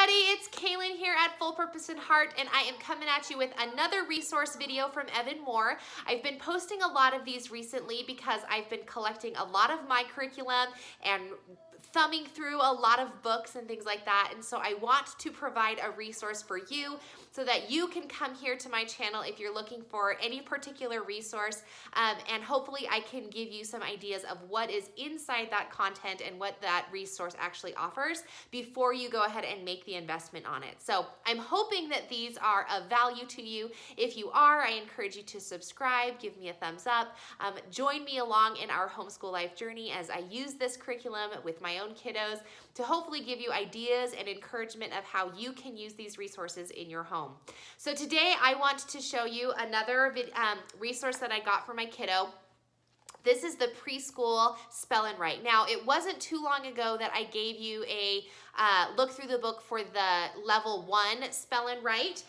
everybody, it's Kaylin here at Full Purpose and Heart, and I am coming at you with another resource video from Evan-Moor. I've been posting a lot of these recently because I've been collecting a lot of my curriculum and thumbing through a lot of books and things like that, and so I want to provide a resource for you so that you can come here to my channel if you're looking for any particular resource, and hopefully I can give you some ideas of what is inside that content and what that resource actually offers before you go ahead and make the investment on it. So I'm hoping that these are of value to you. If you are, I encourage you to subscribe, give me a thumbs up, join me along in our homeschool life journey as I use this curriculum with my own kiddos to hopefully give you ideas and encouragement of how you can use these resources in your home. So today I want to show you another resource that I got for my kiddo. This is the preschool spell and write. Now, it wasn't too long ago that I gave you a look through the book for the level 1 spell and write.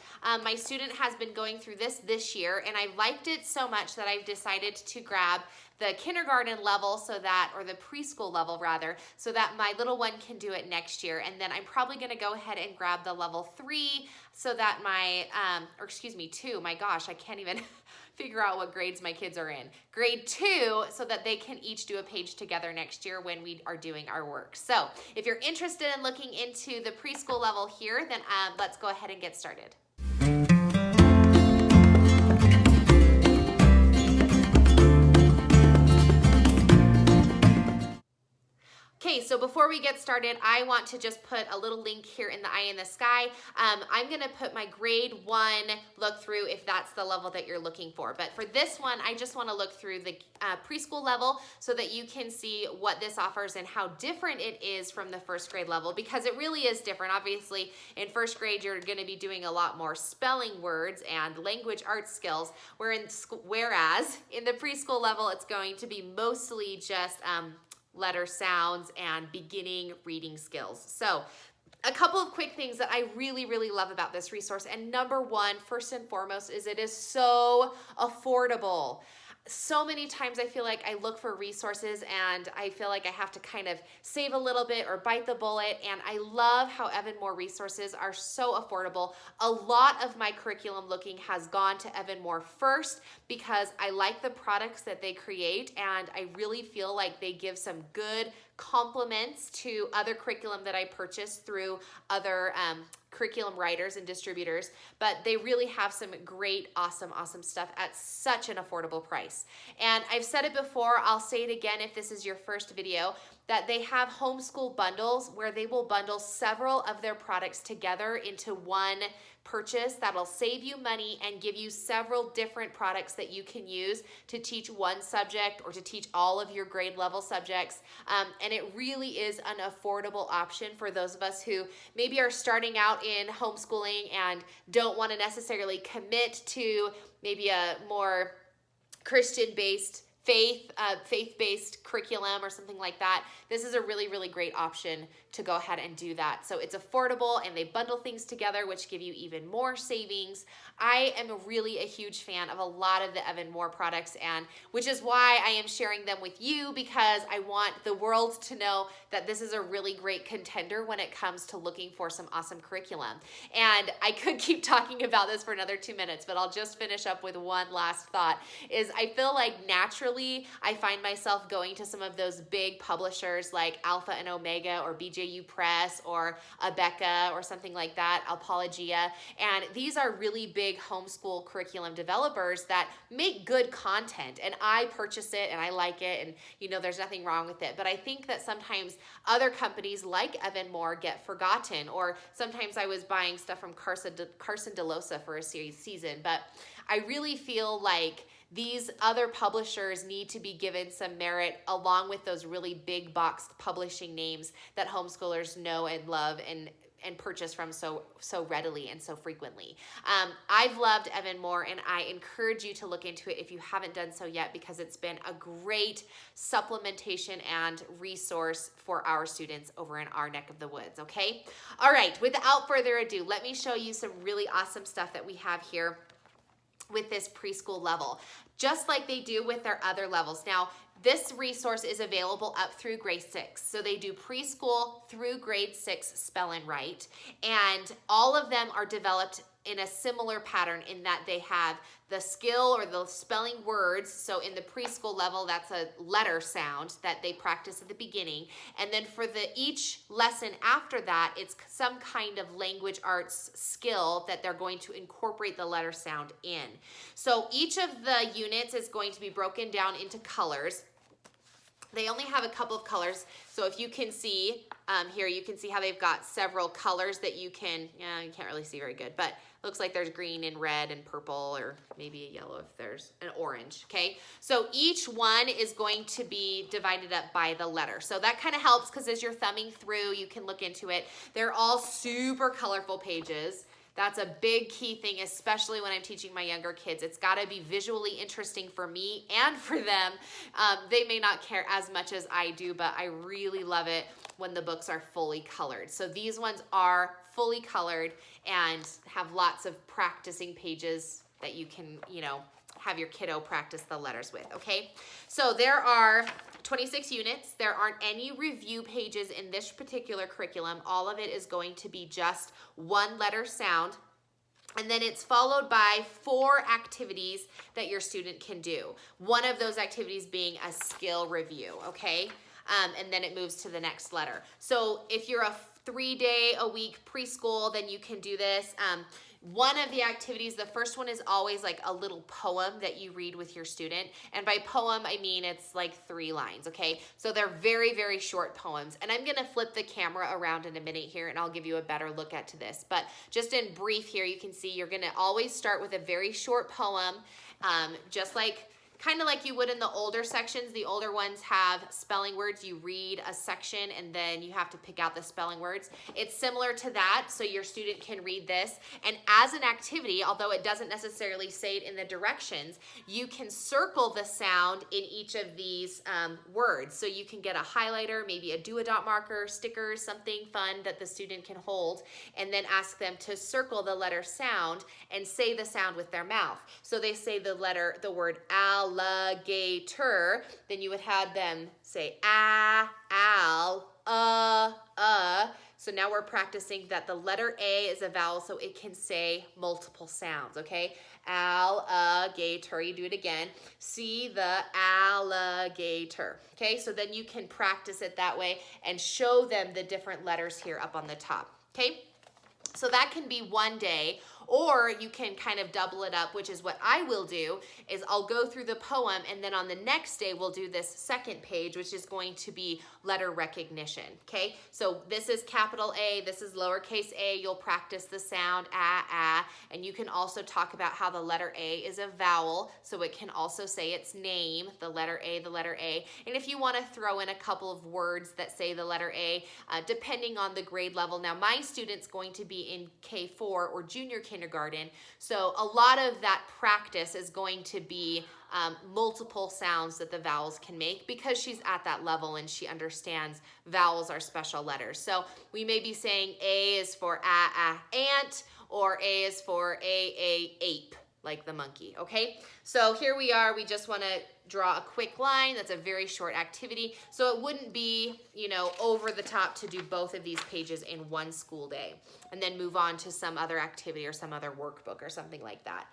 My student has been going through this year, and I liked it so much that I've decided to grab the kindergarten level or the preschool level rather, so that my little one can do it next year. And then I'm probably gonna go ahead and grab the level 3 so that my, 2, my gosh, I can't even figure out what grades my kids are in. Grade 2, so that they can each do a page together next year when we are doing our work. So if you're interested in looking into the preschool level here, then let's go ahead and get started. Okay, so before we get started, I want to just put a little link here in the eye in the sky. I'm gonna put my grade 1 look through if that's the level that you're looking for. But for this one, I just wanna look through the preschool level so that you can see what this offers and how different it is from the first grade level, because it really is different. Obviously, in first grade, you're gonna be doing a lot more spelling words and language arts skills, whereas in the preschool level, it's going to be mostly just letter sounds and beginning reading skills. So a couple of quick things that I really, really love about this resource. And number one, first and foremost, is it is so affordable. So many times I feel like I look for resources and I feel like I have to kind of save a little bit or bite the bullet, and I love how Evan-Moor resources are so affordable. A lot of my curriculum looking has gone to Evan-Moor first because I like the products that they create, and I really feel like they give some good complements to other curriculum that I purchase through other curriculum writers and distributors, but they really have some great, awesome stuff at such an affordable price. And I've said it before, I'll say it again if this is your first video, that they have homeschool bundles where they will bundle several of their products together into one purchase that'll save you money and give you several different products that you can use to teach one subject or to teach all of your grade level subjects. And it really is an affordable option for those of us who maybe are starting out in homeschooling and don't want to necessarily commit to maybe a more Christian-based faith-based curriculum or something like that. This is a really, really great option to go ahead and do that. So it's affordable and they bundle things together, which give you even more savings. I am really a huge fan of a lot of the Evan-Moor products, and which is why I am sharing them with you, because I want the world to know that this is a really great contender when it comes to looking for some awesome curriculum. And I could keep talking about this for another 2 minutes, but I'll just finish up with one last thought, is I feel like naturally I find myself going to some of those big publishers like Alpha and Omega or BJU Press or Abeka or something like that, Apologia, and these are really big homeschool curriculum developers that make good content, and I purchase it and I like it, and you know, there's nothing wrong with it. But I think that sometimes other companies like Evan-Moor get forgotten, or sometimes I was buying stuff from Carson DeLosa for a season, but I really feel like these other publishers need to be given some merit along with those really big box publishing names that homeschoolers know and love and purchase from so readily and so frequently. I've loved Evan-Moor, and I encourage you to look into it if you haven't done so yet, because it's been a great supplementation and resource for our students over in our neck of the woods, okay? All right, without further ado, let me show you some really awesome stuff that we have here with this preschool level, just like they do with their other levels. Now, this resource is available up through grade 6. So they do preschool through grade 6 spell and write. And all of them are developed in a similar pattern in that they have the skill or the spelling words. So in the preschool level, that's a letter sound that they practice at the beginning. And then for each lesson after that, it's some kind of language arts skill that they're going to incorporate the letter sound in. So each of the units is going to be broken down into colors. They only have a couple of colors, so if you can see here, you can see how they've got several colors that you can, you can't really see very good, but looks like there's green and red and purple, or maybe a yellow if there's an orange, okay? So each one is going to be divided up by the letter. So that kind of helps because as you're thumbing through, you can look into it. They're all super colorful pages. That's a big key thing, especially when I'm teaching my younger kids. It's got to be visually interesting for me and for them. They may not care as much as I do, but I really love it when the books are fully colored. So these ones are fully colored and have lots of practicing pages that you can, have your kiddo practice the letters with, okay? So there are 26 units. There aren't any review pages in this particular curriculum. All of it is going to be just one letter sound. And then it's followed by 4 activities that your student can do. One of those activities being a skill review, okay? And then it moves to the next letter. So if you're a 3-day-a-week preschool, then you can do this. One of the activities, the first one is always like a little poem that you read with your student. And by poem, I mean it's like 3 lines, okay? So they're very, very short poems. And I'm gonna flip the camera around in a minute here and I'll give you a better look at this. But just in brief here, you can see you're gonna always start with a very short poem, just like kind of like you would in the older sections. The older ones have spelling words. You read a section and then you have to pick out the spelling words. It's similar to that, so your student can read this. And as an activity, although it doesn't necessarily say it in the directions, you can circle the sound in each of these words. So you can get a highlighter, maybe a do-a-dot marker, stickers, something fun that the student can hold, and then ask them to circle the letter sound and say the sound with their mouth. So they say the word alligator, then you would have them say So now we're practicing that the letter A is a vowel, so it can say multiple sounds, okay? Alligator, you do it again. See the alligator, okay? So then you can practice it that way and show them the different letters here up on the top, okay? So that can be one day, or you can kind of double it up, which is what I will do, is I'll go through the poem, and then on the next day, we'll do this second page, which is going to be letter recognition, okay? So this is capital A, this is lowercase a, you'll practice the sound, and you can also talk about how the letter A is a vowel, so it can also say its name, the letter A, and if you want to throw in a couple of words that say the letter A, depending on the grade level. Now, my student's going to be in K4 or junior kindergarten, so a lot of that practice is going to be multiple sounds that the vowels can make because she's at that level and she understands vowels are special letters. So we may be saying A is for ant, or A is for ape, like the monkey, okay? So here we are, we just want to draw a quick line. That's a very short activity. So it wouldn't be, over the top to do both of these pages in one school day and then move on to some other activity or some other workbook or something like that.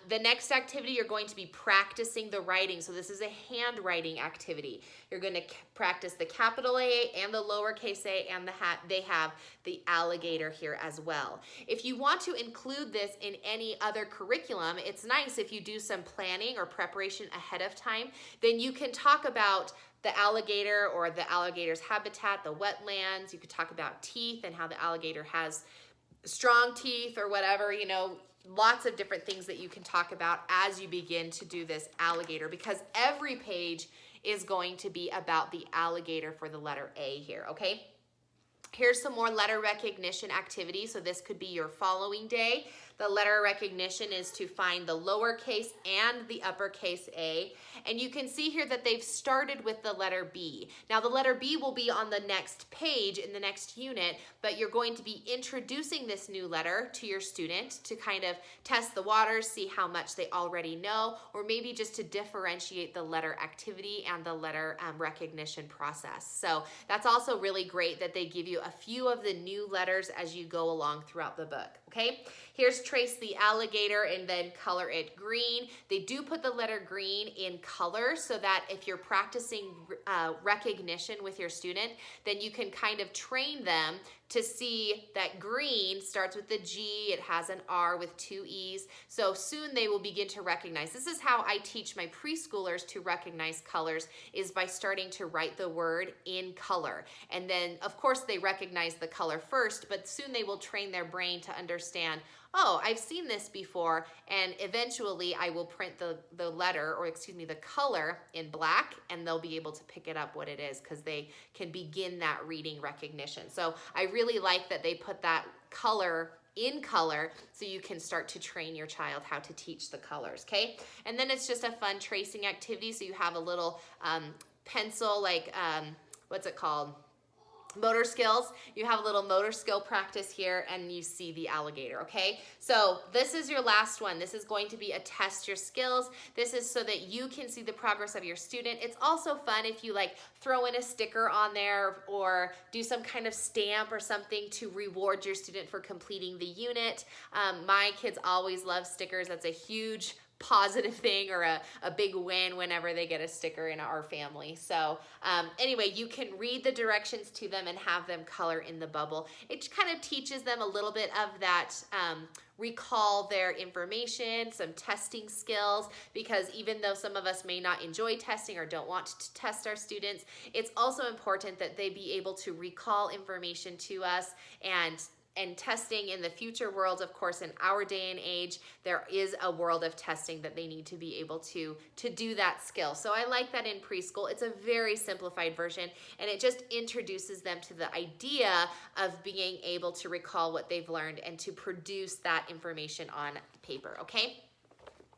The next activity, you're going to be practicing the writing. So this is a handwriting activity. You're going to practice the capital A and the lowercase a, and they have the alligator here as well. If you want to include this in any other curriculum, it's nice if you do some planning or preparation ahead of time. Then you can talk about the alligator or the alligator's habitat, the wetlands. You could talk about teeth and how the alligator has strong teeth or whatever, lots of different things that you can talk about as you begin to do this alligator, because every page is going to be about the alligator for the letter A here, okay? Here's some more letter recognition activities. So this could be your following day. The letter recognition is to find the lowercase and the uppercase A. And you can see here that they've started with the letter B. Now the letter B will be on the next page in the next unit, but you're going to be introducing this new letter to your student to kind of test the waters, see how much they already know, or maybe just to differentiate the letter activity and the letter recognition process. So that's also really great that they give you a few of the new letters as you go along throughout the book, okay? Here's trace the alligator and then color it green. They do put the letter green in color so that if you're practicing recognition with your student, then you can kind of train them to see that green starts with the G, it has an R with 2 E's. So soon they will begin to recognize. This is how I teach my preschoolers to recognize colors, is by starting to write the word in color. And then of course they recognize the color first, but soon they will train their brain to understand, oh, I've seen this before, and eventually I will print the letter, or excuse me, the color in black, and they'll be able to pick it up what it is because they can begin that reading recognition. So I really like that they put that color in color so you can start to train your child how to teach the colors, okay? And then it's just a fun tracing activity, so you have a little pencil, like, what's it called? Motor skills. You have a little motor skill practice here, and you see the alligator, okay? So this is your last one. This is going to be a test your skills. This is so that you can see the progress of your student. It's also fun if you like throw in a sticker on there or do some kind of stamp or something to reward your student for completing the unit. My kids always love stickers. That's a huge positive thing, or a big win whenever they get a sticker in our family. So anyway, you can read the directions to them and have them color in the bubble. It kind of teaches them a little bit of that recall their information, some testing skills, because even though some of us may not enjoy testing or don't want to test our students, it's also important that they be able to recall information to us. And testing in the future world, of course, in our day and age, there is a world of testing that they need to be able to do that skill. So I like that in preschool. It's a very simplified version, and it just introduces them to the idea of being able to recall what they've learned and to produce that information on paper, okay?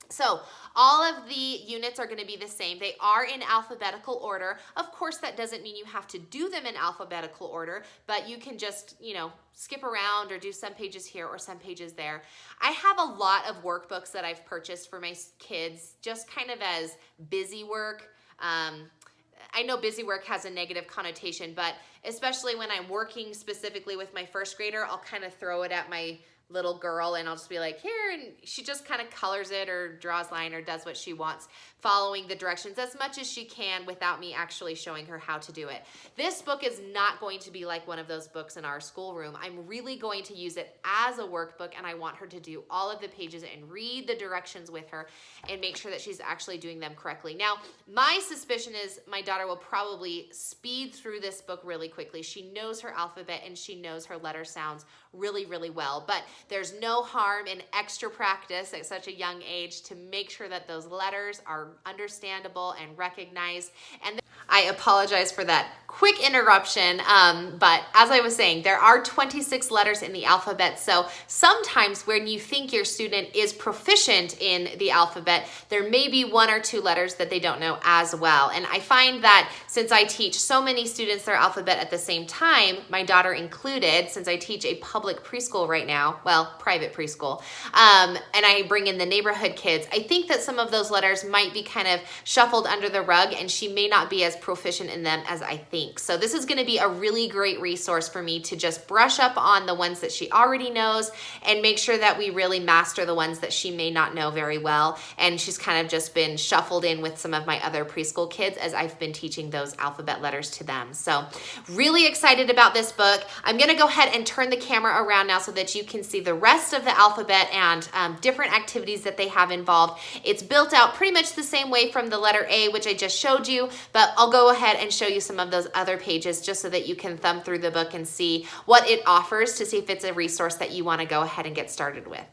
So all of the units are going to be the same. They are in alphabetical order. Of course, that doesn't mean you have to do them in alphabetical order, but you can just, you know, skip around or do some pages here or some pages there. I have a lot of workbooks that I've purchased for my kids, just kind of as busy work. I know busy work has a negative connotation, but especially when I'm working specifically with my first grader, I'll kind of throw it at my little girl and I'll just be like, here, and she just kind of colors it or draws line or does what she wants, following the directions as much as she can without me actually showing her how to do it. This book is not going to be like one of those books in our schoolroom. I'm really going to use it as a workbook, and I want her to do all of the pages and read the directions with her and make sure that she's actually doing them correctly. Now, my suspicion is my daughter will probably speed through this book really quickly. She knows her alphabet and she knows her letter sounds really, really well, but there's no harm in extra practice at such a young age to make sure that those letters are understandable and recognized. And I apologize for that quick interruption, but as I was saying, there are 26 letters in the alphabet, so sometimes when you think your student is proficient in the alphabet, there may be 1 or 2 letters that they don't know as well. And I find that since I teach so many students their alphabet at the same time, my daughter included, since I teach a public preschool right now, well, private preschool, and I bring in the neighborhood kids, I think that some of those letters might be kind of shuffled under the rug, and she may not be as proficient in them as I think. So this is going to be a really great resource for me to just brush up on the ones that she already knows and make sure that we really master the ones that she may not know very well. And she's kind of just been shuffled in with some of my other preschool kids as I've been teaching those alphabet letters to them. So really excited about this book. I'm going to go ahead and turn the camera around now so that you can see the rest of the alphabet and different activities that they have involved. It's built out pretty much the same way from the letter A, which I just showed you, but I'll go ahead and show you some of those other pages just so that you can thumb through the book and see what it offers to see if it's a resource that you want to go ahead and get started with.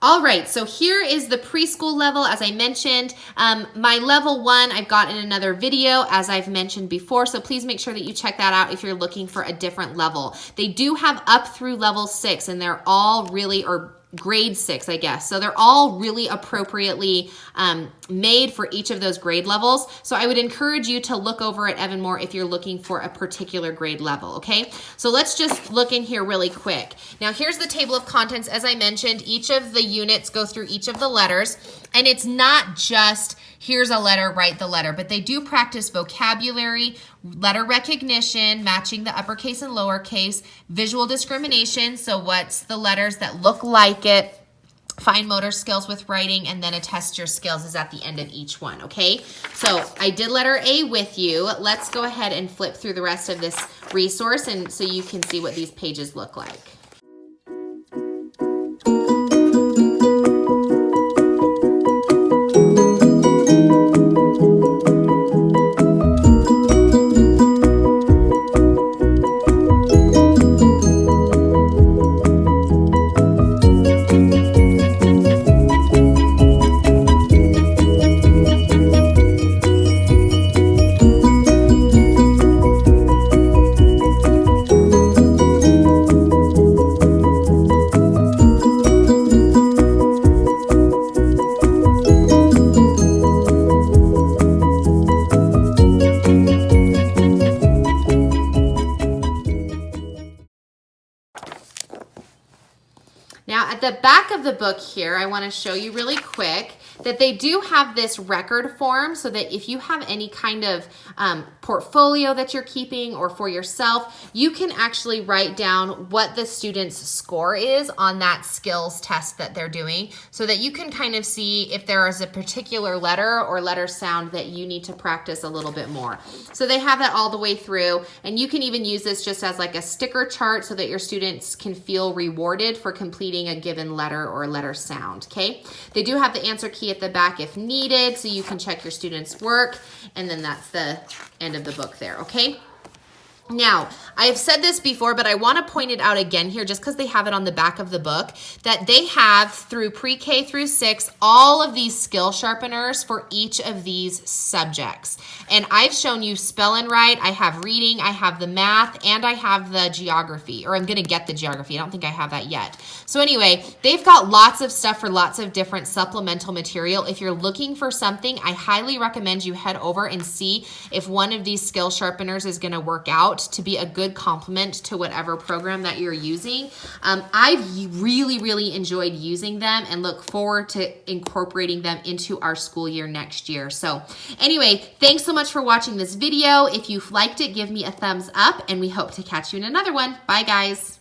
All right, so here is the preschool level, as I mentioned. My level 1, I've got in another video, as I've mentioned before, so please make sure that you check that out if you're looking for a different level. They do have up through level 6, and they're all really, or grade 6, I guess. So they're all really appropriately made for each of those grade levels. So I would encourage you to look over at Evan-Moor if you're looking for a particular grade level, okay? So let's just look in here really quick. Now here's the table of contents. As I mentioned, each of the units go through each of the letters, and it's not just here's a letter, write the letter, but they do practice vocabulary, letter recognition, matching the uppercase and lowercase, visual discrimination, so what's the letters that look like it, fine motor skills with writing, and then a test your skills is at the end of each one, okay? So I did letter A with you. Let's go ahead and flip through the rest of this resource and so you can see what these pages look like. Now at the back of the book here, I want to show you really quick that they do have this record form so that if you have any kind of portfolio that you're keeping or for yourself, you can actually write down what the student's score is on that skills test that they're doing so that you can kind of see if there is a particular letter or letter sound that you need to practice a little bit more. So they have that all the way through, and you can even use this just as like a sticker chart so that your students can feel rewarded for completing a given letter or letter sound, okay? They do have the answer key at the back if needed, so you can check your students' work, and then that's the end of the book there, okay? Now, I have said this before, but I want to point it out again here just because they have it on the back of the book, that they have through pre-K through 6, all of these skill sharpeners for each of these subjects. And I've shown you spell and write, I have reading, I have the math, and I have the geography, or I'm going to get the geography. I don't think I have that yet. So anyway, they've got lots of stuff for lots of different supplemental material. If you're looking for something, I highly recommend you head over and see if one of these skill sharpeners is going to work out to be a good complement to whatever program that you're using. I've really enjoyed using them and look forward to incorporating them into our school year next year. So anyway, thanks so much for watching this video. If you've liked it, give me a thumbs up, and we hope to catch you in another one. Bye guys.